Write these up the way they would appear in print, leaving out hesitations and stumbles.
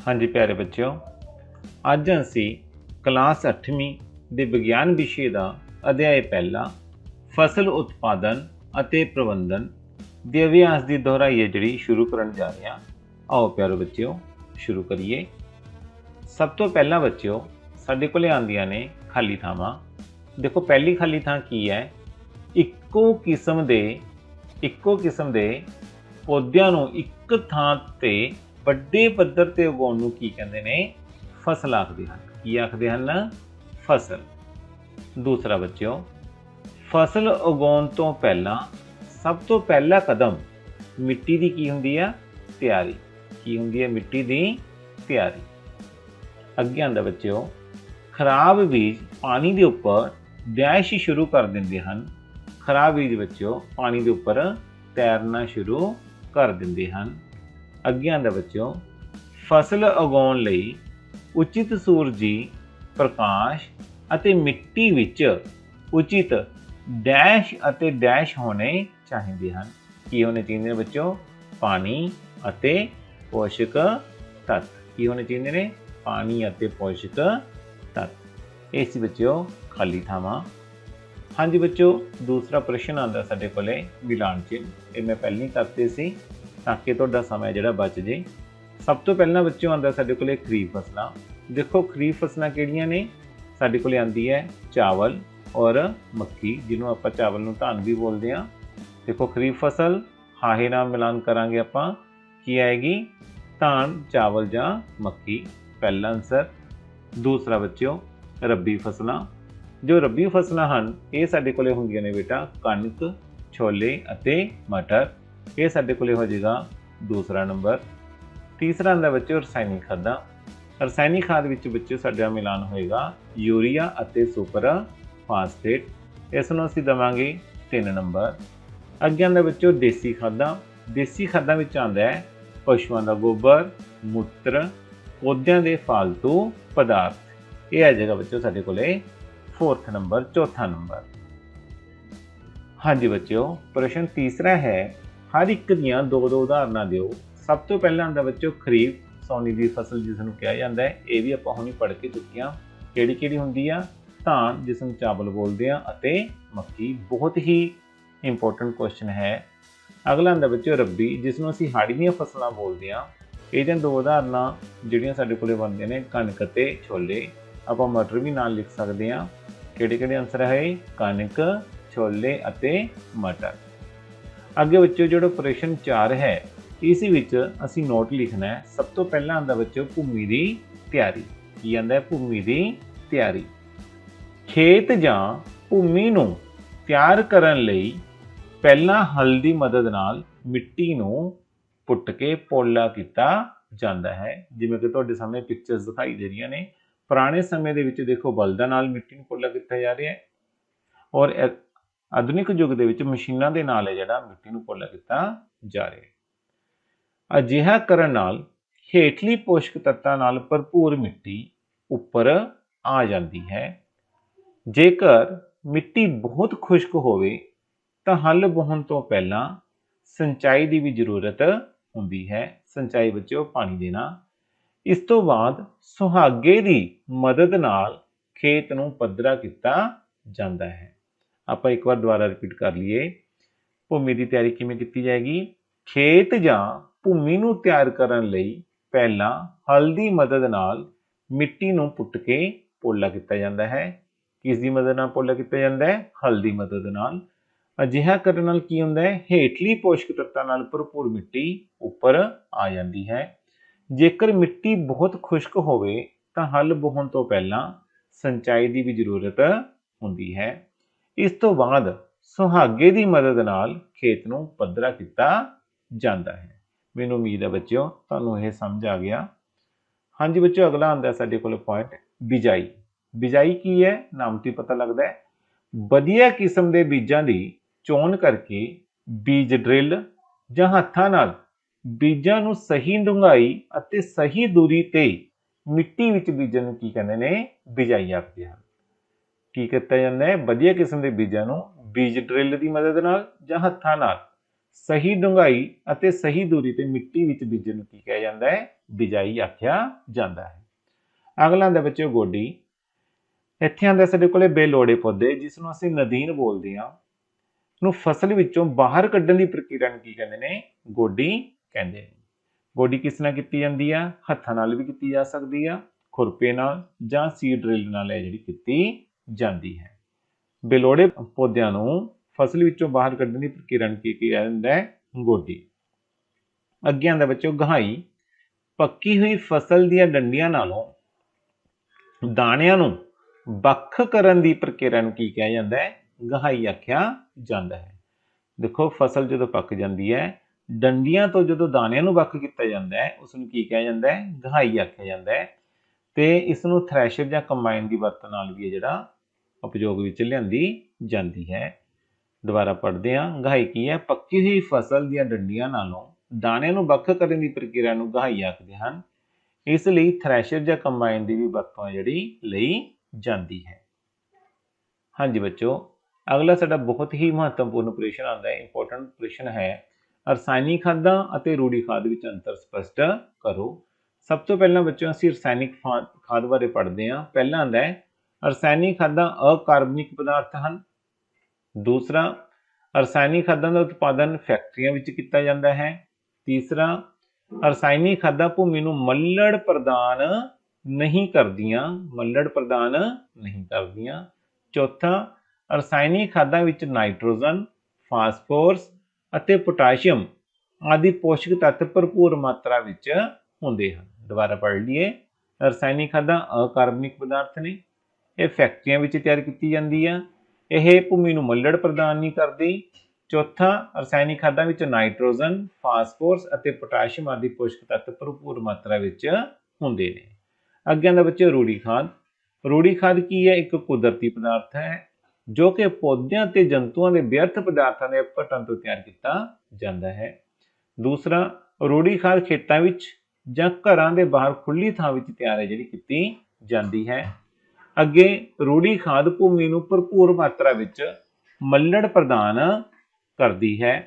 हाँ जी प्यारे बच्चों, अज असी क्लास 8वीं ਦੇ ਵਿਗਿਆਨ ਵਿਸ਼ੇ ਦਾ ਅਧਿਆਇ ਪਹਿਲਾ ਫਸਲ ਉਤਪਾਦਨ ਅਤੇ ਪ੍ਰਬੰਧਨ ਦੇ ਅਭਿਆਸ ਦੀ ਦੁਹਰਾਈ ਹੈ ਜਿਹੜੀ ਸ਼ੁਰੂ ਕਰਨ ਜਾ ਰਹੇ ਹਾਂ। ਆਓ ਪਿਆਰੇ ਬੱਚਿਓ ਸ਼ੁਰੂ ਕਰੀਏ। ਸਭ ਤੋਂ ਪਹਿਲਾਂ ਬੱਚਿਓ ਸਾਡੇ ਕੋਲੇ ਆਉਂਦੀਆਂ ਨੇ ਖਾਲੀ ਥਾਵਾਂ। ਦੇਖੋ ਪਹਿਲੀ ਖਾਲੀ ਥਾਂ ਕੀ ਹੈ, ਇੱਕੋ ਕਿਸਮ ਦੇ ਪੌਦਿਆਂ ਨੂੰ ਇੱਕ ਥਾਂ ਤੇ ਵੱਡੇ ਪੱਧਰ ਤੇ ਉਗਾਉਣ ਨੂੰ ਕੀ ਕਹਿੰਦੇ ਨੇ, ਫਸਲ ਆਖਦੇ ਹਨ। ਕੀ ਆਖਦੇ ਹਨ? ਫਸਲ। ਦੂਸਰਾ ਬੱਚਿਓ, ਫਸਲ ਉਗਾਉਣ ਤੋਂ ਪਹਿਲਾਂ ਸਭ ਤੋਂ ਪਹਿਲਾ ਕਦਮ ਮਿੱਟੀ ਦੀ ਕੀ ਹੁੰਦੀ ਆ? ਤਿਆਰੀ। ਕੀ ਹੁੰਦੀ ਹੈ? ਮਿੱਟੀ ਦੀ ਤਿਆਰੀ। ਅੱਗੇ ਆਂਦਾ ਬੱਚਿਓ, ਖਰਾਬ ਬੀਜ ਪਾਣੀ ਦੇ ਉੱਪਰ ਡੈਸ਼ ਸ਼ੁਰੂ ਕਰ ਦਿੰਦੇ ਹਨ। ਖਰਾਬ ਬੀਜ ਬੱਚਿਓ ਪਾਣੀ ਦੇ ਉੱਪਰ ਤੈਰਨਾ ਸ਼ੁਰੂ ਕਰ ਦਿੰਦੇ ਹਨ। ਅੱਗੇ ਆਂਦਾ ਬੱਚਿਓ, ਫਸਲ ਉਗਾਉਣ ਲਈ ਉਚਿਤ ਸੂਰਜੀ ਪ੍ਰਕਾਸ਼ ਅਤੇ ਮਿੱਟੀ ਵਿੱਚ ਉਚਿਤ ਡੈਸ਼ ਅਤੇ ਡੈਸ਼ ਹੋਣੇ ਚਾਹੀਦੇ ਹਨ। ਕੀ ਹੋਣੇ ਚਾਹੀਦੇ ਨੇ ਬੱਚਿਓ? ਪਾਣੀ ਅਤੇ ਪੋਸ਼ਕ ਤੱਤ। ਕੀ ਹੋਣੇ ਚਾਹੀਦੇ ਨੇ? ਪਾਣੀ ਅਤੇ ਪੋਸ਼ਕ ਤੱਤ। ਇਹ ਸੀ ਬੱਚਿਓ ਖਾਲੀ ਥਾਵਾਂ। ਹਾਂਜੀ ਬੱਚਿਓ, ਦੂਸਰਾ ਪ੍ਰਸ਼ਨ ਆਉਂਦਾ ਸਾਡੇ ਕੋਲੇ ਮਿਲਾਨ ਚਿੰਨ੍ਹ। ਇਹ ਮੈਂ ਪਹਿਲਾਂ ਹੀ ਕਰਤੇ ਸੀ ਤਾਂ ਕਿ ਤੁਹਾਡਾ ਸਮਾਂ ਜਿਹੜਾ ਬਚ ਜੇ। ਸਭ ਤੋਂ ਪਹਿਲਾਂ ਬੱਚਿਓ ਆਉਂਦਾ ਸਾਡੇ ਕੋਲੇ ਖਰੀਫ ਫਸਲਾਂ। ਦੇਖੋ ਖਰੀਫ ਫਸਲਾਂ ਕਿਹੜੀਆਂ ਨੇ? ਸਾਡੇ ਕੋਲੇ ਆਉਂਦੀ ਹੈ ਚਾਵਲ ਔਰ ਮੱਕੀ, ਜਿਹਨੂੰ ਆਪਾਂ ਚਾਵਲ ਨੂੰ ਧਾਨ ਵੀ ਬੋਲਦੇ ਹਾਂ। ਦੇਖੋ ਖਰੀਫ ਫਸਲ ਹਾਹੇ ਨਾਲ ਮਿਲਾਨ ਕਰਾਂਗੇ ਆਪਾਂ, ਕੀ ਆਏਗੀ? ਧਾਨ, ਚਾਵਲ ਜਾਂ ਮੱਕੀ, ਪਹਿਲਾ ਆਨਸਰ। ਦੂਸਰਾ ਬੱਚਿਓ ਰੱਬੀ ਫਸਲਾਂ। ਜੋ ਰੱਬੀ ਫਸਲਾਂ ਹਨ ਇਹ ਸਾਡੇ ਕੋਲੇ ਹੁੰਦੀਆਂ ਨੇ ਬੇਟਾ ਕਣਕ, ਛੋਲੇ ਅਤੇ ਮਟਰ। ਇਹ ਸਾਡੇ ਕੋਲੇ ਹੋ ਜਾਏਗਾ ਦੂਸਰਾ ਨੰਬਰ। ਤੀਸਰਾ ਆਉਂਦਾ ਬੱਚਿਓ ਰਸਾਇਣਿਕ ਖਾਦਾਂ। ਰਸਾਇਣਿਕ ਖਾਦ ਵਿੱਚ ਬੱਚਿਓ ਸਾਡਾ ਮਿਲਾਨ ਹੋਏਗਾ ਯੂਰੀਆ ਅਤੇ ਸੁਪਰ ਫਾਸਫੇਟ। ਇਸ ਨੂੰ ਅਸੀਂ ਦੇਵਾਂਗੇ 3 ਨੰਬਰ। ਅੱਗੇ ਆਉਂਦਾ ਬੱਚਿਓ ਦੇਸੀ ਖਾਦਾਂ। ਦੇਸੀ ਖਾਦਾਂ ਵਿੱਚ ਆਉਂਦਾ ਹੈ ਪਸ਼ੂਆਂ ਦਾ ਗੋਬਰ, ਮੂਤਰ, ਪੌਦਿਆਂ ਦੇ ਫਾਲਤੂ ਪਦਾਰਥ। ਇਹ ਆ ਜਾਏਗਾ ਬੱਚਿਓ ਸਾਡੇ ਕੋਲੇ 4th ਨੰਬਰ, ਚੌਥਾ ਨੰਬਰ। ਹਾਂਜੀ ਬੱਚਿਓ, ਪ੍ਰਸ਼ਨ ਤੀਸਰਾ ਹੈ, ਹਰ ਇੱਕ ਦੀਆਂ 2-2 ਉਦਾਹਰਨਾਂ ਦਿਓ। ਸਭ ਤੋਂ ਪਹਿਲਾਂ ਆਉਂਦਾ ਬੱਚਿਓ ਖਰੀਫ, ਸੌਣੀ ਦੀ ਫਸਲ ਜਿਸ ਨੂੰ ਕਿਹਾ ਜਾਂਦਾ ਹੈ। ਇਹ ਵੀ ਆਪਾਂ ਹੁਣੀ ਪੜ੍ਹ ਕੇ ਚੁੱਕੇ ਹਾਂ। ਕਿਹੜੀ ਕਿਹੜੀ ਹੁੰਦੀ ਆ? ਧਾਨ, ਜਿਸ ਨੂੰ ਚਾਵਲ ਬੋਲਦੇ ਆ, ਅਤੇ ਮੱਕੀ। ਬਹੁਤ ਹੀ ਇੰਪੋਰਟੈਂਟ ਕੁਐਸਚਨ ਹੈ। ਅਗਲਾ ਆਉਂਦਾ ਬੱਚਿਓ ਰੱਬੀ, ਜਿਸ ਨੂੰ ਅਸੀਂ ਹਾੜੀ ਦੀਆਂ ਫਸਲਾਂ ਬੋਲਦੇ ਹਾਂ। ਇਹਦੀਆਂ 2 ਉਦਾਹਰਨਾਂ ਜਿਹੜੀਆਂ ਸਾਡੇ ਕੋਲੇ ਬਣਦੀਆਂ ਨੇ ਕਣਕ ਅਤੇ ਛੋਲੇ। ਆਪਾਂ ਮਟਰ ਵੀ ਨਾਲ ਲਿਖ ਸਕਦੇ ਹਾਂ। ਕਿਹੜੇ ਕਿਹੜੇ ਆਨਸਰ ਹੈ? ਕਣਕ, ਛੋਲੇ ਅਤੇ ਮਟਰ। ਅੱਗੇ ਬੱਚਿਓ ਜਿਹੜਾ ਪ੍ਰਸ਼ਨ 4 ਹੈ, ਇਸ ਵਿੱਚ ਅਸੀਂ ਨੋਟ ਲਿਖਣਾ ਹੈ। ਸਭ ਤੋਂ ਪਹਿਲਾਂ ਆਉਂਦਾ ਬੱਚਿਓ ਭੂਮੀ ਦੀ ਤਿਆਰੀ। ਕੀ ਆਉਂਦਾ ਹੈ? ਭੂਮੀ ਦੀ ਤਿਆਰੀ। ਖੇਤ ਜਾਂ ਭੂਮੀ ਨੂੰ ਤਿਆਰ ਕਰਨ ਲਈ ਪਹਿਲਾਂ ਹਲ ਦੀ ਮਦਦ ਨਾਲ ਮਿੱਟੀ ਨੂੰ ਪੁੱਟ ਕੇ ਪੋਲਾ ਕੀਤਾ ਜਾਂਦਾ ਹੈ। ਜਿਵੇਂ ਕਿ ਤੁਹਾਡੇ ਸਾਹਮਣੇ ਪਿਕਚਰਸ ਦਿਖਾਈ ਦੇ ਰਹੀਆਂ ਨੇ। ਪੁਰਾਣੇ ਸਮੇਂ ਦੇ ਵਿੱਚ ਦੇਖੋ ਬਲਦਾਂ ਨਾਲ ਮਿੱਟੀ ਨੂੰ ਪੋਲਾ ਕੀਤਾ ਜਾ ਰਿਹਾ ਹੈ, ਔਰ ਆਧੁਨਿਕ ਯੁੱਗ ਦੇ ਵਿੱਚ ਮਸ਼ੀਨਾਂ ਦੇ ਨਾਲ ਹੈ ਜਿਹੜਾ ਮਿੱਟੀ ਨੂੰ ਪੋਲਾ ਕੀਤਾ ਜਾ ਰਿਹਾ ਹੈ। ਅਜਿਹਾ ਕਰਨ ਨਾਲ ਹੇਠਲੀ ਪੋਸ਼ਕ ਤੱਤਾਂ ਨਾਲ ਭਰਪੂਰ ਮਿੱਟੀ ਉੱਪਰ ਆ ਜਾਂਦੀ ਹੈ। ਜੇਕਰ ਮਿੱਟੀ ਬਹੁਤ ਖੁਸ਼ਕ ਹੋਵੇ ਤਾਂ ਹਲ ਵਾਹੁਣ ਤੋਂ ਪਹਿਲਾਂ ਸਿੰਚਾਈ ਦੀ ਵੀ ਜ਼ਰੂਰਤ ਹੁੰਦੀ ਹੈ। ਸਿੰਚਾਈ ਬੱਚਿਓ ਪਾਣੀ ਦੇਣਾ। ਇਸ ਤੋਂ ਬਾਅਦ ਸੁਹਾਗੇ ਦੀ ਮਦਦ ਨਾਲ ਖੇਤ ਨੂੰ ਪੱਧਰਾ ਕੀਤਾ ਜਾਂਦਾ ਹੈ। ਆਪਾਂ ਇੱਕ ਵਾਰ ਦੁਬਾਰਾ ਰਿਪੀਟ ਕਰ ਲਈਏ। ਭੂਮੀ ਦੀ ਤਿਆਰੀ ਕਿਵੇਂ ਕੀਤੀ ਜਾਏਗੀ? ਖੇਤ ਜਾਂ ਭੂਮੀ ਨੂੰ ਤਿਆਰ ਕਰਨ ਲਈ ਪਹਿਲਾਂ ਹਲ ਦੀ ਮਦਦ ਨਾਲ ਮਿੱਟੀ ਨੂੰ ਪੁੱਟ ਕੇ ਪੋਲਾ ਕੀਤਾ ਜਾਂਦਾ ਹੈ। ਕਿਸ ਦੀ ਮਦਦ ਨਾਲ ਪੋਲਾ ਕੀਤਾ ਜਾਂਦਾ ਹੈ? ਹਲ ਦੀ ਮਦਦ ਨਾਲ। ਅਜਿਹਾ ਕਰਨ ਨਾਲ ਕੀ ਹੁੰਦਾ ਹੈ? ਹੇਠਲੀ ਪੋਸ਼ਕ ਤੱਤਾਂ ਨਾਲ ਭਰਪੂਰ ਮਿੱਟੀ ਉੱਪਰ ਆ ਜਾਂਦੀ ਹੈ। ਜੇਕਰ ਮਿੱਟੀ ਬਹੁਤ ਖੁਸ਼ਕ ਹੋਵੇ ਤਾਂ ਹਲ ਵਾਹੁਣ ਤੋਂ ਪਹਿਲਾਂ ਸਿੰਚਾਈ ਦੀ ਵੀ ਜ਼ਰੂਰਤ ਹੁੰਦੀ ਹੈ। ਇਸ ਤੋਂ ਬਾਅਦ ਸੁਹਾਗੇ ਦੀ ਮਦਦ ਨਾਲ ਖੇਤ ਨੂੰ ਪੱਧਰਾ ਕੀਤਾ ਜਾਂਦਾ ਹੈ। ਮੈਨੂੰ ਉਮੀਦ ਹੈ ਬੱਚਿਓ ਤੁਹਾਨੂੰ ਇਹ ਸਮਝ ਆ ਗਿਆ। ਹਾਂਜੀ ਬੱਚਿਓ, ਅਗਲਾ ਆਉਂਦਾ ਸਾਡੇ ਕੋਲ ਪੁਆਇੰਟ ਬਿਜਾਈ। ਬਿਜਾਈ ਕੀ ਹੈ? ਨਾਮ ਤੋਂ ਹੀ ਪਤਾ ਲੱਗਦਾ ਹੈ। ਵਧੀਆ ਕਿਸਮ ਦੇ ਬੀਜਾਂ ਦੀ ਚੋਣ ਕਰਕੇ ਬੀਜ ਡਰਿਲ ਜਾਂ ਹੱਥਾਂ ਨਾਲ ਬੀਜਾਂ ਨੂੰ ਸਹੀ ਡੂੰਘਾਈ ਅਤੇ ਸਹੀ ਦੂਰੀ ਤੇ ਮਿੱਟੀ ਵਿੱਚ ਬੀਜਣ ਨੂੰ ਕੀ ਕਹਿੰਦੇ ਨੇ? ਬਿਜਾਈ ਆਖਦੇ ਹਨ। ਕੀ ਕੀਤਾ ਜਾਂਦਾ ਹੈ? ਵਧੀਆ ਕਿਸਮ ਦੇ ਬੀਜਾਂ ਨੂੰ ਬੀਜ ਡਰਿਲ ਦੀ ਮਦਦ ਨਾਲ ਜਾਂ ਹੱਥਾਂ ਨਾਲ ਸਹੀ ਡੂੰਘਾਈ ਅਤੇ ਸਹੀ ਦੂਰੀ ਤੇ ਮਿੱਟੀ ਵਿੱਚ ਬੀਜਣ ਨੂੰ ਕੀ ਕਿਹਾ ਜਾਂਦਾ ਹੈ? ਬਿਜਾਈ ਆਖਿਆ ਜਾਂਦਾ ਹੈ। ਅਗਲਾ ਆਉਂਦਾ ਬੱਚਿਓ ਗੋਡੀ। ਇੱਥੇ ਆਉਂਦਾ ਸਾਡੇ ਕੋਲੇ ਬੇਲੋੜੇ ਪੌਦੇ, ਜਿਸ ਨੂੰ ਅਸੀਂ ਨਦੀਨ ਬੋਲਦੇ ਹਾਂ, ਨੂੰ ਫਸਲ ਵਿੱਚੋਂ ਬਾਹਰ ਕੱਢਣ ਦੀ ਪ੍ਰਕਿਰਿਆ ਨੂੰ ਕੀ ਕਹਿੰਦੇ ਨੇ? ਗੋਡੀ ਕਹਿੰਦੇ ਨੇ। ਗੋਡੀ ਕਿਸ ਨਾਲ ਕੀਤੀ ਜਾਂਦੀ ਆ? ਹੱਥਾਂ ਨਾਲ ਵੀ ਕੀਤੀ ਜਾ ਸਕਦੀ ਆ, ਖੁਰਪੇ ਨਾਲ ਜਾਂ ਸੀਡ ਡਰਿਲ ਨਾਲ ਇਹ ਜਿਹੜੀ ਕੀਤੀ ਜਾਂਦੀ ਹੈ। ਬੇਲੋੜੇ ਪੌਦਿਆਂ ਨੂੰ ਫਸਲ ਵਿੱਚੋਂ ਬਾਹਰ ਕੱਢਣ ਦੀ ਪ੍ਰਕਿਰਿਆ ਨੂੰ ਕੀ ਕਿਹਾ ਜਾਂਦਾ ਹੈ? ਗੋਡੀ। ਅੱਗੇ ਆਉਂਦਾ ਬੱਚਿਓ ਗਹਾਈ। ਪੱਕੀ ਹੋਈ ਫਸਲ ਦੀਆਂ ਡੰਡੀਆਂ ਨਾਲੋਂ ਦਾਣਿਆਂ ਨੂੰ ਵੱਖ ਕਰਨ ਦੀ ਪ੍ਰਕਿਰਿਆ ਨੂੰ ਕੀ ਕਿਹਾ ਜਾਂਦਾ ਹੈ? ਗਹਾਈ ਆਖਿਆ ਜਾਂਦਾ ਹੈ। ਦੇਖੋ ਫਸਲ ਜਦੋਂ ਪੱਕ ਜਾਂਦੀ ਹੈ, ਡੰਡੀਆਂ ਤੋਂ ਜਦੋਂ ਦਾਣਿਆਂ ਨੂੰ ਵੱਖ ਕੀਤਾ ਜਾਂਦਾ ਹੈ, ਉਸ ਨੂੰ ਕੀ ਕਿਹਾ ਜਾਂਦਾ ਹੈ? ਗਹਾਈ ਆਖਿਆ ਜਾਂਦਾ ਹੈ। ਤੇ ਇਸ ਨੂੰ ਥ੍ਰੈਸ਼ਰ ਜਾਂ ਕੰਬਾਈਨ ਦੀ ਵਰਤੋਂ ਨਾਲ ਵੀ ਜਿਹੜਾ ਉਪਯੋਗ ਵਿੱਚ ਲਿਆਂਦੀ ਜਾਂਦੀ ਹੈ। ਦੁਬਾਰਾ ਪੜ੍ਹਦੇ ਹਾਂ। ਗਹਾਈ ਕੀ ਹੈ? ਪੱਕੀ ਹੋਈ ਫਸਲ ਦੀਆਂ ਡੰਡੀਆਂ ਨਾਲੋਂ ਦਾਣਿਆਂ ਨੂੰ ਵੱਖ ਕਰਨ ਦੀ ਪ੍ਰਕਿਰਿਆ ਨੂੰ ਗਹਾਈ ਆਖਦੇ ਹਨ। ਇਸ ਲਈ ਥ੍ਰੈਸ਼ਰ ਜਾਂ ਕੰਬਾਈਨ ਦੀ ਵੀ ਵਰਤੋਂ ਜਿਹੜੀ ਲਈ ਜਾਂਦੀ ਹੈ। ਹਾਂਜੀ ਬੱਚੋ, ਅਗਲਾ ਸਾਡਾ ਬਹੁਤ ਹੀ ਮਹੱਤਵਪੂਰਨ ਪ੍ਰਸ਼ਨ ਆਉਂਦਾ ਹੈ, ਇੰਪੋਰਟੈਂਟ ਪ੍ਰਸ਼ਨ ਹੈ, ਰਸਾਇਣਿਕ ਖਾਦਾਂ ਅਤੇ ਰੂੜੀ ਖਾਦ ਵਿੱਚ ਅੰਤਰ ਸਪਸ਼ਟ ਕਰੋ। ਸਭ ਤੋਂ ਪਹਿਲਾਂ ਬੱਚੋ ਅਸੀਂ ਰਸਾਇਣਿਕ ਖਾਦ ਬਾਰੇ ਪੜ੍ਹਦੇ ਹਾਂ। ਪਹਿਲਾ ਆਉਂਦਾ ਹੈ ਰਸਾਇਣਿਕ ਖਾਦਾਂ ਅਕਾਰਬਨਿਕ ਪਦਾਰਥ ਹਨ। ਦੂਸਰਾ, ਰਸਾਇਣਿਕ ਖਾਦਾਂ ਦਾ ਉਤਪਾਦਨ ਫੈਕਟਰੀਆਂ ਵਿੱਚ ਕੀਤਾ ਜਾਂਦਾ ਹੈ। ਤੀਸਰਾ, ਰਸਾਇਣਿਕ ਖਾਦਾਂ ਭੂਮੀ ਨੂੰ ਮੱਲੜ ਪ੍ਰਦਾਨ ਨਹੀਂ ਕਰਦੀਆਂ, ਚੌਥਾ, ਰਸਾਇਣਿਕ ਖਾਦਾਂ ਵਿੱਚ ਨਾਈਟ੍ਰੋਜਨ, ਫਾਸਫੋਰਸ ਅਤੇ ਪੋਟਾਸ਼ੀਅਮ ਆਦਿ ਪੋਸ਼ਕ ਤੱਤ ਭਰਪੂਰ ਮਾਤਰਾ ਵਿੱਚ ਹੁੰਦੇ ਹਨ। ਦੁਬਾਰਾ ਪੜ੍ਹ ਲਈਏ। ਰਸਾਇਣਿਕ ਖਾਦਾਂ ਅਕਾਰਬਨਿਕ ਪਦਾਰਥ ਨੇ, ਇਹ ਫੈਕਟਰੀਆਂ ਵਿੱਚ ਤਿਆਰ ਕੀਤੀ ਜਾਂਦੀ ਆ, ਇਹ ਭੂਮੀ ਨੂੰ ਮੱਲੜ ਪ੍ਰਦਾਨ ਨਹੀਂ ਕਰਦੀ। ਚੌਥਾ, ਰਸਾਇਣਿਕ ਖਾਦਾਂ ਵਿੱਚ ਨਾਈਟ੍ਰੋਜਨ, ਫਾਸਫੋਰਸ ਅਤੇ ਪੋਟਾਸ਼ੀਅਮ ਆਦਿ ਪੋਸ਼ਕ ਤੱਤ ਭਰਪੂਰ ਮਾਤਰਾ ਵਿੱਚ ਹੁੰਦੇ ਨੇ। ਅੱਗੇ ਆਉਂਦਾ ਬੱਚੇ ਰੂੜੀ ਖਾਦ। ਰੂੜੀ ਖਾਦ ਕੀ ਹੈ? ਇੱਕ ਕੁਦਰਤੀ ਪਦਾਰਥ ਹੈ ਜੋ ਕਿ ਪੌਦਿਆਂ ਤੇ ਜੰਤੂਆਂ ਦੇ ਵਿਅਰਥ ਪਦਾਰਥਾਂ ਦੇ ਅਪਘਟਨ ਤੋਂ ਤਿਆਰ ਕੀਤਾ ਜਾਂਦਾ ਹੈ। ਦੂਸਰਾ, ਰੂੜੀ ਖਾਦ ਖੇਤਾਂ ਵਿੱਚ ਜਾਂ ਘਰਾਂ ਦੇ ਬਾਹਰ ਖੁੱਲੀ ਥਾਂ ਵਿੱਚ ਤਿਆਰ ਜਿਹੜੀ ਕੀਤੀ ਜਾਂਦੀ ਹੈ। ਅੱਗੇ ਰੂੜੀ ਖਾਦ ਭੂਮੀ ਨੂੰ ਭਰਪੂਰ ਮਾਤਰਾ ਵਿੱਚ ਮੱਲੜ ਪ੍ਰਦਾਨ ਕਰਦੀ ਹੈ।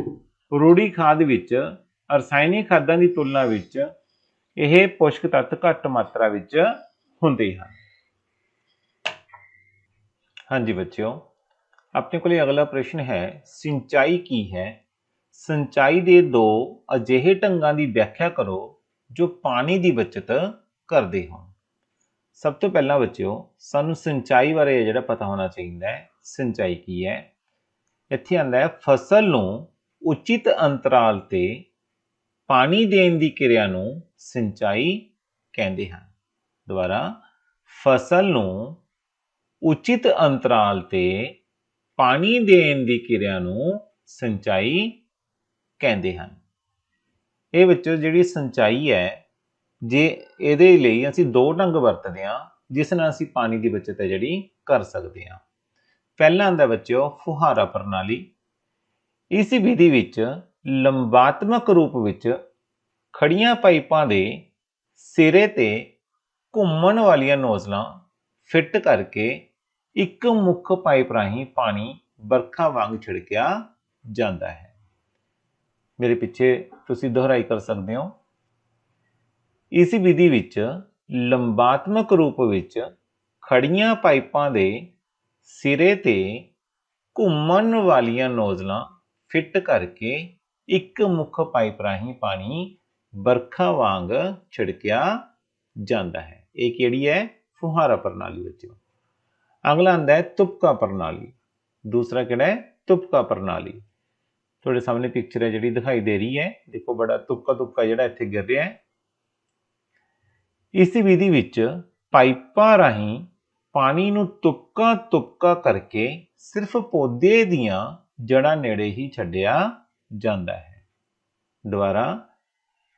ਰੂੜੀ ਖਾਦ ਵਿੱਚ ਰਸਾਇਣਿਕ ਖਾਦਾਂ ਦੀ ਤੁਲਨਾ ਵਿੱਚ ਇਹ ਪੋਸ਼ਕ ਤੱਤ ਘੱਟ ਮਾਤਰਾ ਵਿੱਚ ਹੁੰਦੇ ਹਨ। ਹਾਂਜੀ ਬੱਚਿਓ, ਆਪਣੇ ਕੋਲ ਅਗਲਾ ਪ੍ਰਸ਼ਨ ਹੈ, ਸਿੰਚਾਈ ਕੀ ਹੈ? ਸਿੰਚਾਈ ਦੇ ਦੋ ਅਜਿਹੇ ਢੰਗਾਂ ਦੀ ਵਿਆਖਿਆ ਕਰੋ ਜੋ ਪਾਣੀ ਦੀ ਬਚਤ ਕਰਦੇ ਹੋਣ। ਸਭ ਤੋਂ ਪਹਿਲਾਂ ਬੱਚਿਓ ਸਾਨੂੰ ਸਿੰਚਾਈ ਬਾਰੇ ਜਿਹੜਾ ਪਤਾ ਹੋਣਾ ਚਾਹੀਦਾ ਹੈ। ਸਿੰਚਾਈ ਕੀ ਹੈ? ਇੱਥੇ ਆਉਂਦਾ ਹੈ ਫਸਲ ਨੂੰ ਉਚਿਤ ਅੰਤਰਾਲ ਤੇ ਪਾਣੀ ਦੇਣ ਦੀ ਕਿਰਿਆ ਨੂੰ ਸਿੰਚਾਈ ਕਹਿੰਦੇ ਹਨ। ਦੁਬਾਰਾ, ਫਸਲ ਨੂੰ ਉਚਿਤ ਅੰਤਰਾਲ ਤੇ ਪਾਣੀ ਦੇਣ ਦੀ ਕਿਰਿਆ ਨੂੰ ਸਿੰਚਾਈ ਕਹਿੰਦੇ ਹਨ। ਇਹ ਬੱਚੋ ਜਿਹੜੀ ਸਿੰਚਾਈ ਹੈ, ਜੇ ਇਹਦੇ ਲਈ ਅਸੀਂ ਦੋ ਢੰਗ ਵਰਤਦੇ ਹਾਂ ਜਿਸ ਨਾਲ ਅਸੀਂ ਪਾਣੀ ਦੀ ਬਚਤ ਹੈ ਜਿਹੜੀ ਕਰ ਸਕਦੇ ਹਾਂ। ਪਹਿਲਾ ਆਉਂਦਾ ਬੱਚਿਓ ਫੁਹਾਰਾ ਪ੍ਰਣਾਲੀ। ਇਸ ਵਿਧੀ ਵਿੱਚ ਲੰਬਾਤਮਕ ਰੂਪ ਵਿੱਚ ਖੜੀਆਂ ਪਾਈਪਾਂ ਦੇ ਸਿਰੇ ਤੇ ਘੁੰਮਣ ਵਾਲੀਆਂ ਨੋਜ਼ਲਾਂ ਫਿੱਟ ਕਰਕੇ ਇੱਕ ਮੁੱਖ ਪਾਈਪ ਰਾਹੀਂ ਪਾਣੀ ਵਰਖਾ ਵਾਂਗ ਛਿੜਕਿਆ ਜਾਂਦਾ ਹੈ। ਮੇਰੇ ਪਿੱਛੇ ਤੁਸੀਂ ਦੁਹਰਾਈ ਕਰ ਸਕਦੇ ਹੋ। ਇਸ ਵਿਧੀ ਵਿੱਚ ਲੰਬਾਤਮਕ ਰੂਪ ਵਿੱਚ ਖੜੀਆਂ ਪਾਈਪਾਂ ਦੇ ਸਿਰੇ ਤੇ ਘੁੰਮਣ ਵਾਲੀਆਂ ਨੋਜ਼ਲਾਂ ਫਿੱਟ ਕਰਕੇ ਇੱਕ ਮੁੱਖ ਪਾਈਪ ਰਾਹੀਂ ਪਾਣੀ ਵਰਖਾ ਵਾਂਗ ਛਿੜਕਿਆ ਜਾਂਦਾ ਹੈ। ਇਹ ਕਿਹੜੀ ਹੈ? ਫੁਹਾਰਾ ਪ੍ਰਣਾਲੀ ਵਿੱਚ। ਅਗਲਾ ਆਉਂਦਾ ਹੈ ਤੁਪਕਾ ਪ੍ਰਣਾਲੀ। ਦੂਸਰਾ ਕਿਹੜਾ ਹੈ? ਤੁਪਕਾ ਪ੍ਰਣਾਲੀ। ਤੁਹਾਡੇ ਸਾਹਮਣੇ ਪਿਕਚਰ ਹੈ ਜਿਹੜੀ ਦਿਖਾਈ ਦੇ ਰਹੀ ਹੈ। ਦੇਖੋ ਬੜਾ ਤੁਪਕਾ ਜਿਹੜਾ ਇੱਥੇ ਗਿਰ ਰਿਹਾ ਹੈ। ਇਸ ਵਿਧੀ ਵਿੱਚ ਪਾਈਪਾਂ ਰਾਹੀਂ ਪਾਣੀ ਨੂੰ ਤੁਪਕਾ ਕਰਕੇ ਸਿਰਫ ਪੌਦੇ ਦੀਆਂ ਜੜ੍ਹਾਂ ਨੇੜੇ ਹੀ ਛੱਡਿਆ ਜਾਂਦਾ ਹੈ। ਦੁਬਾਰਾ,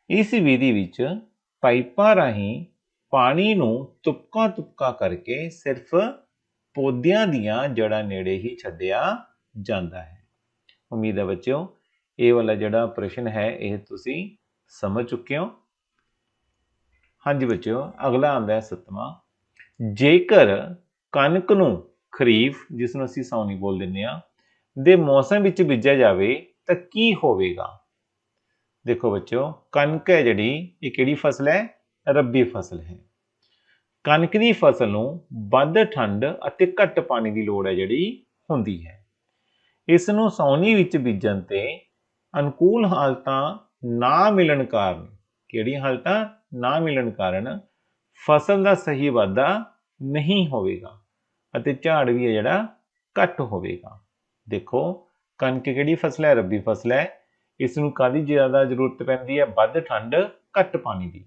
ਇਸ ਵਿਧੀ ਵਿੱਚ ਪਾਈਪਾਂ ਰਾਹੀਂ ਪਾਣੀ ਨੂੰ ਤੁਪਕਾ ਕਰਕੇ ਸਿਰਫ ਪੌਦਿਆਂ ਦੀਆਂ ਜੜ੍ਹਾਂ ਨੇੜੇ ਹੀ ਛੱਡਿਆ ਜਾਂਦਾ ਹੈ। ਉਮੀਦ ਹੈ ਬੱਚਿਓ ਇਹ ਵਾਲਾ ਜਿਹੜਾ ਪ੍ਰਸ਼ਨ ਹੈ ਇਹ ਤੁਸੀਂ ਸਮਝ ਚੁੱਕੇ ਹੋ। ਹਾਂਜੀ ਬੱਚਿਓ, ਅਗਲਾ ਆਉਂਦਾ ਹੈ 7ਵਾਂ। ਜੇਕਰ ਕਣਕ ਨੂੰ ਖਰੀਫ, ਜਿਸ ਨੂੰ ਅਸੀਂ ਸਾਉਣੀ ਬੋਲ ਦਿੰਦੇ ਹਾਂ, ਦੇ ਮੌਸਮ ਵਿੱਚ ਬੀਜਿਆ ਜਾਵੇ ਤਾਂ ਕੀ ਹੋਵੇਗਾ? ਦੇਖੋ ਬੱਚਿਓ, ਕਣਕ ਹੈ ਜਿਹੜੀ ਇਹ ਕਿਹੜੀ ਫਸਲ ਹੈ? ਰੱਬੀ ਫਸਲ ਹੈ। ਕਣਕ ਦੀ ਫਸਲ ਨੂੰ ਵੱਧ ਠੰਡ ਅਤੇ ਘੱਟ ਪਾਣੀ ਦੀ ਲੋੜ ਹੈ ਜਿਹੜੀ ਹੁੰਦੀ ਹੈ। ਇਸ ਨੂੰ ਸਾਉਣੀ ਵਿੱਚ ਬੀਜਣ ਤੇ ਅਨੁਕੂਲ ਹਾਲਤਾਂ ਨਾ ਮਿਲਣ ਕਾਰਨ, ਕਿਹੜੀਆਂ ਹਾਲਤਾਂ ਨਾ ਮਿਲਣ ਕਾਰਨ ਫਸਲ ਦਾ ਸਹੀ ਵਾਧਾ ਨਹੀਂ ਹੋਵੇਗਾ ਅਤੇ ਝਾੜ ਵੀ ਹੈ ਜਿਹੜਾ ਘੱਟ ਹੋਵੇਗਾ। ਦੇਖੋ ਕਣਕ ਕਿਹੜੀ ਫਸਲ ਹੈ? ਰੱਬੀ ਫਸਲ ਹੈ। ਇਸ ਨੂੰ ਕਾਹਦੀ ਜ਼ਿਆਦਾ ਜ਼ਰੂਰਤ ਪੈਂਦੀ ਹੈ? ਵੱਧ ਠੰਡ ਘੱਟ ਪਾਣੀ ਦੀ।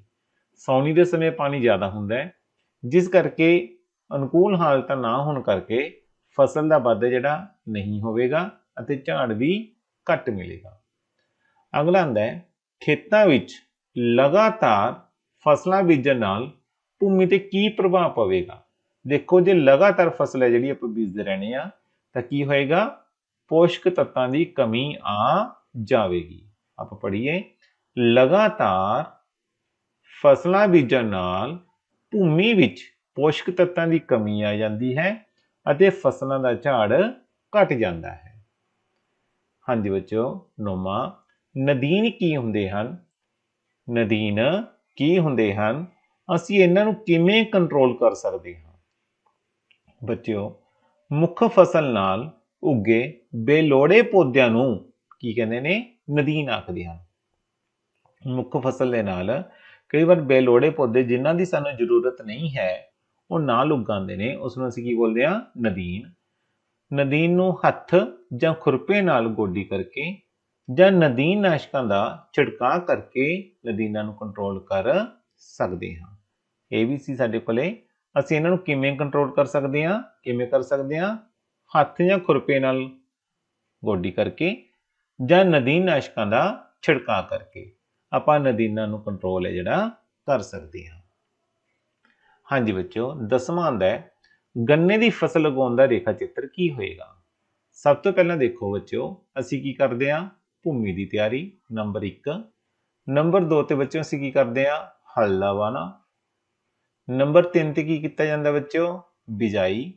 ਸਾਉਣੀ ਦੇ ਸਮੇਂ ਪਾਣੀ ਜ਼ਿਆਦਾ ਹੁੰਦਾ ਹੈ, ਜਿਸ ਕਰਕੇ ਅਨੁਕੂਲ ਹਾਲਤਾਂ ਨਾ ਹੋਣ ਕਰਕੇ ਫਸਲ ਦਾ ਵਾਧਾ ਜਿਹੜਾ ਨਹੀਂ ਹੋਵੇਗਾ ਅਤੇ ਝਾੜ ਵੀ ਘੱਟ ਮਿਲੇਗਾ। ਅਗਲਾ ਆਉਂਦਾ ਹੈ ਖੇਤਾਂ ਵਿੱਚ ਲਗਾਤਾਰ ਫਸਲਾਂ ਬੀਜਣ ਨਾਲ ਭੂਮੀ ਤੇ ਕੀ ਪ੍ਰਭਾਵ ਪਵੇਗਾ। ਦੇਖੋ ਜੇ ਲਗਾਤਾਰ ਫਸਲ ਹੈ ਜਿਹੜੀ ਆਪਾਂ ਬੀਜਦੇ ਰਹਿਣੇ ਆ ਤਾਂ ਕੀ ਹੋਏਗਾ? ਪੋਸ਼ਕ ਤੱਤਾਂ ਦੀ ਕਮੀ ਆ ਜਾਵੇਗੀ। ਆਪਾਂ ਪੜ੍ਹੀਏ, ਲਗਾਤਾਰ ਫਸਲਾਂ ਬੀਜਣ ਨਾਲ ਭੂਮੀ ਵਿੱਚ ਪੋਸ਼ਕ ਤੱਤਾਂ ਦੀ ਕਮੀ ਆ ਜਾਂਦੀ ਹੈ ਅਤੇ ਫਸਲਾਂ ਦਾ ਝਾੜ ਘਟ ਜਾਂਦਾ ਹੈ। ਹਾਂਜੀ ਬੱਚਿਓ, 9ਵਾਂ ਨਦੀਨ ਕੀ ਹੁੰਦੇ ਹਨ? ਨਦੀਨ ਕੀ ਹੁੰਦੇ ਹਨ? ਅਸੀਂ ਇਹਨਾਂ ਨੂੰ ਕਿਵੇਂ ਕੰਟਰੋਲ ਕਰ ਸਕਦੇ ਹਾਂ? ਬੱਚਿਓ, ਮੁੱਖ ਫਸਲ ਨਾਲ ਉੱਗੇ ਬੇਲੋੜੇ ਪੌਦਿਆਂ ਨੂੰ ਕੀ ਕਹਿੰਦੇ ਨੇ? ਨਦੀਨ ਆਖਦੇ ਹਨ। ਮੁੱਖ ਫਸਲ ਦੇ ਨਾਲ ਕਈ ਵਾਰ ਬੇਲੋੜੇ ਪੌਦੇ ਜਿਨ੍ਹਾਂ ਦੀ ਸਾਨੂੰ ਜ਼ਰੂਰਤ ਨਹੀਂ ਹੈ ਉਹ ਨਾਲ ਉਗਾਉਂਦੇ ਨੇ, ਉਸ ਨੂੰ ਅਸੀਂ ਕੀ ਬੋਲਦੇ ਹਾਂ? ਨਦੀਨ। ਨਦੀਨ ਨੂੰ ਹੱਥ ਜਾਂ ਖੁਰਪੇ ਨਾਲ ਗੋਡੀ ਕਰਕੇ ਜਾਂ ਨਦੀਨ ਨਾਸ਼ਕਾਂ ਦਾ ਛਿੜਕਾਅ ਕਰਕੇ ਨਦੀਨਾਂ ਨੂੰ ਕੰਟਰੋਲ ਕਰ ਸਕਦੇ ਹਾਂ। ਇਹ ਵੀ ਸੀ ਸਾਡੇ ਕੋਲੇ। ਅਸੀਂ ਇਹਨਾਂ ਨੂੰ ਕਿਵੇਂ ਕੰਟਰੋਲ ਕਰ ਸਕਦੇ ਹਾਂ? ਕਿਵੇਂ ਕਰ ਸਕਦੇ ਹਾਂ? ਹੱਥ ਜਾਂ ਖੁਰਪੇ ਨਾਲ ਗੋਡੀ ਕਰਕੇ ਜਾਂ ਨਦੀਨ ਨਾਸ਼ਕਾਂ ਦਾ ਛਿੜਕਾਅ ਕਰਕੇ ਆਪਾਂ ਨਦੀਨਾਂ ਨੂੰ ਕੰਟਰੋਲ ਹੈ ਜਿਹੜਾ ਕਰ ਸਕਦੇ ਹਾਂ। ਹਾਂਜੀ ਬੱਚਿਓ, 10ਵਾਂ ਆਉਂਦਾ ਹੈ ਗੰਨੇ ਦੀ ਫਸਲ ਉਗਾਉਣ ਦਾ ਰੇਖਾ ਚਿੱਤਰ ਕੀ ਹੋਏਗਾ। ਸਭ ਤੋਂ ਪਹਿਲਾਂ ਦੇਖੋ ਬੱਚਿਓ, ਅਸੀਂ ਕੀ ਕਰਦੇ ਹਾਂ? ਭੂਮੀ ਦੀ ਤਿਆਰੀ, ਨੰਬਰ 1। ਨੰਬਰ 2 ਤੇ ਬੱਚਿਓ ਅਸੀਂ ਕੀ ਕਰਦੇ ਹਾਂ? ਹਲ ਦਾ ਵਾਹਣਾ। ਨੰਬਰ 3 ਤੇ ਕੀ ਕੀਤਾ ਜਾਂਦਾ ਬੱਚਿਓ? ਬਿਜਾਈ।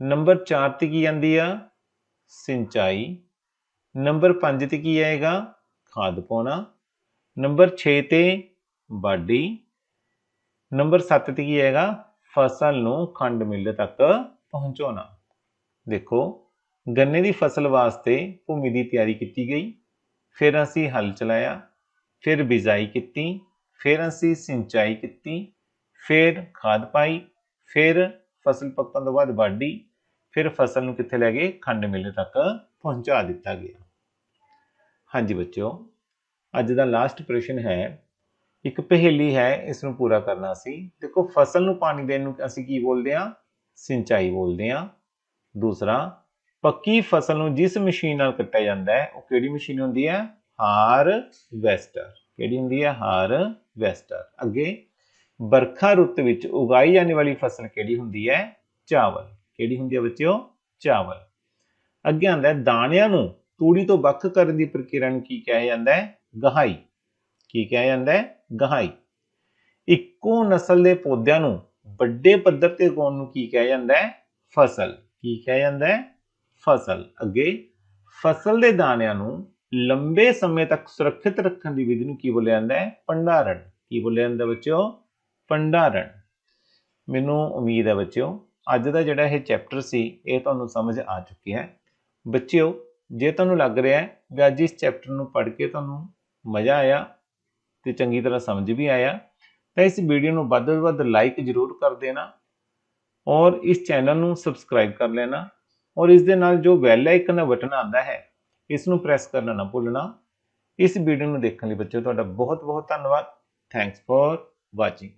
ਨੰਬਰ 4 ਤੇ ਕੀ ਆਂਦੀ ਆ? ਸਿੰਚਾਈ। ਨੰਬਰ 5 ਤੇ ਕੀ ਆਏਗਾ? ਖਾਦ ਪਾਉਣਾ। ਨੰਬਰ 6 ਤੇ ਵਾਢੀ। ਨੰਬਰ 7 ਤੇ ਕੀ ਆਏਗਾ? ਫਸਲ ਨੂੰ ਖੰਡ ਮਿੱਲ ਤੱਕ ਪਹੁੰਚਾਉਣਾ। ਦੇਖੋ ਗੰਨੇ ਦੀ ਫਸਲ ਵਾਸਤੇ ਭੂਮੀ ਦੀ ਤਿਆਰੀ ਕੀਤੀ ਗਈ, ਫਿਰ ਅਸੀਂ ਹਲ ਚਲਾਇਆ, ਫਿਰ ਬਿਜਾਈ ਕੀਤੀ, ਫਿਰ ਅਸੀਂ ਸਿੰਚਾਈ ਕੀਤੀ, ਫਿਰ ਖਾਦ ਪਾਈ, ਫਿਰ ਫਸਲ ਪੱਕਣ ਤੋਂ ਬਾਅਦ ਵਾਢੀ, ਫਿਰ ਫਸਲ ਨੂੰ ਕਿੱਥੇ ਲੈ ਗਏ? ਖੰਡ ਮਿੱਲ ਤੱਕ ਪਹੁੰਚਾ ਦਿੱਤਾ ਗਿਆ। ਹਾਂਜੀ ਬੱਚਿਓ, ਅੱਜ ਦਾ ਲਾਸਟ ਪ੍ਰਸ਼ਨ ਹੈ, ਇੱਕ ਪਹੇਲੀ ਹੈ, ਇਸ ਨੂੰ ਪੂਰਾ ਕਰਨਾ ਸੀ। ਦੇਖੋ ਫਸਲ ਨੂੰ ਪਾਣੀ ਦੇਣ ਨੂੰ ਅਸੀਂ ਕੀ ਬੋਲਦੇ ਹਾਂ? ਸਿੰਚਾਈ ਬੋਲਦੇ ਹਾਂ। ਦੂਸਰਾ, ਪੱਕੀ ਫਸਲ ਨੂੰ ਜਿਸ ਮਸ਼ੀਨ ਨਾਲ ਕੱਟਿਆ ਜਾਂਦਾ ਹੈ ਉਹ ਕਿਹੜੀ ਮਸ਼ੀਨ ਹੁੰਦੀ ਹੈ? ਹਾਰਵੈਸਟਰ। ਕਿਹੜੀ ਹੁੰਦੀ ਹੈ? ਹਾਰਵੈਸਟਰ। ਅੱਗੇ, ਬਰਖਾ ਰੁੱਤ ਵਿੱਚ ਉਗਾਈ ਜਾਣ ਵਾਲੀ ਫਸਲ ਕਿਹੜੀ ਹੁੰਦੀ ਹੈ? ਚਾਵਲ। ਕਿਹੜੀ ਹੁੰਦੀ ਹੈ ਬੱਚਿਓ? ਚਾਵਲ। ਅੱਗੇ ਆਉਂਦਾ ਦਾਣਿਆਂ ਨੂੰ ਤੂੜੀ ਤੋਂ ਵੱਖ ਕਰਨ ਦੀ ਪ੍ਰਕਿਰਿਆ ਨੂੰ ਕੀ ਕਿਹਾ ਜਾਂਦਾ ਹੈ? ਗਹਾਈ। ਕੀ ਕਿਹਾ ਜਾਂਦਾ ਹੈ? ਗਹਾਈ। ਇੱਕੋ ਨਸਲ ਦੇ ਪੌਦਿਆਂ ਨੂੰ ਵੱਡੇ ਪੱਧਰ ਤੇ ਉਗਾਉਣ ਨੂੰ ਕੀ ਕਿਹਾ ਜਾਂਦਾ ਹੈ? ਫਸਲ। ਕੀ ਕਿਹਾ ਜਾਂਦਾ ਹੈ? ਫਸਲ। ਅੱਗੇ, ਫਸਲ ਦੇ ਦਾਣਿਆਂ ਨੂੰ ਲੰਬੇ ਸਮੇਂ ਤੱਕ ਸੁਰੱਖਿਅਤ ਰੱਖਣ ਦੀ ਵਿਧੀ ਨੂੰ ਕੀ ਬੋਲਿਆ ਜਾਂਦਾ ਹੈ? ਭੰਡਾਰਨ। ਕੀ ਬੋਲਿਆ ਜਾਂਦਾ ਬੱਚਿਓ? ਭੰਡਾਰਨ। ਮੈਨੂੰ ਉਮੀਦ ਹੈ ਬੱਚਿਓ ਅੱਜ ਦਾ ਜਿਹੜਾ ਇਹ ਚੈਪਟਰ ਸੀ ਇਹ ਤੁਹਾਨੂੰ ਸਮਝ ਆ ਚੁੱਕਿਆ ਹੈ। ਬੱਚਿਓ, ਜੇ ਤੁਹਾਨੂੰ ਲੱਗ ਰਿਹਾ ਹੈ ਵੀ ਅੱਜ ਇਸ ਚੈਪਟਰ ਨੂੰ ਪੜ੍ਹ ਕੇ ਤੁਹਾਨੂੰ ਮਜ਼ਾ ਆਇਆ ਤੇ ਚੰਗੀ ਤਰ੍ਹਾਂ ਸਮਝ ਵੀ ਆਇਆ ਤਾਂ ਇਸ ਵੀਡੀਓ ਨੂੰ ਵੱਧ ਤੋਂ ਵੱਧ ਲਾਈਕ ਜ਼ਰੂਰ ਕਰ ਦੇਣਾ ਔਰ ਇਸ ਚੈਨਲ ਨੂੰ ਸਬਸਕ੍ਰਾਈਬ ਕਰ ਲੈਣਾ ਔਰ ਇਸ ਦੇ ਨਾਲ ਜੋ ਬੈਲ ਆਈਕਨ ਦਾ ਬਟਨ ਆਉਂਦਾ ਹੈ ਇਸ ਨੂੰ ਪ੍ਰੈਸ ਕਰਨਾ ਨਾ ਭੁੱਲਣਾ। ਇਸ ਵੀਡੀਓ ਨੂੰ ਦੇਖਣ ਲਈ ਬੱਚਿਓ ਤੁਹਾਡਾ ਬਹੁਤ ਬਹੁਤ ਧੰਨਵਾਦ। Thanks for watching.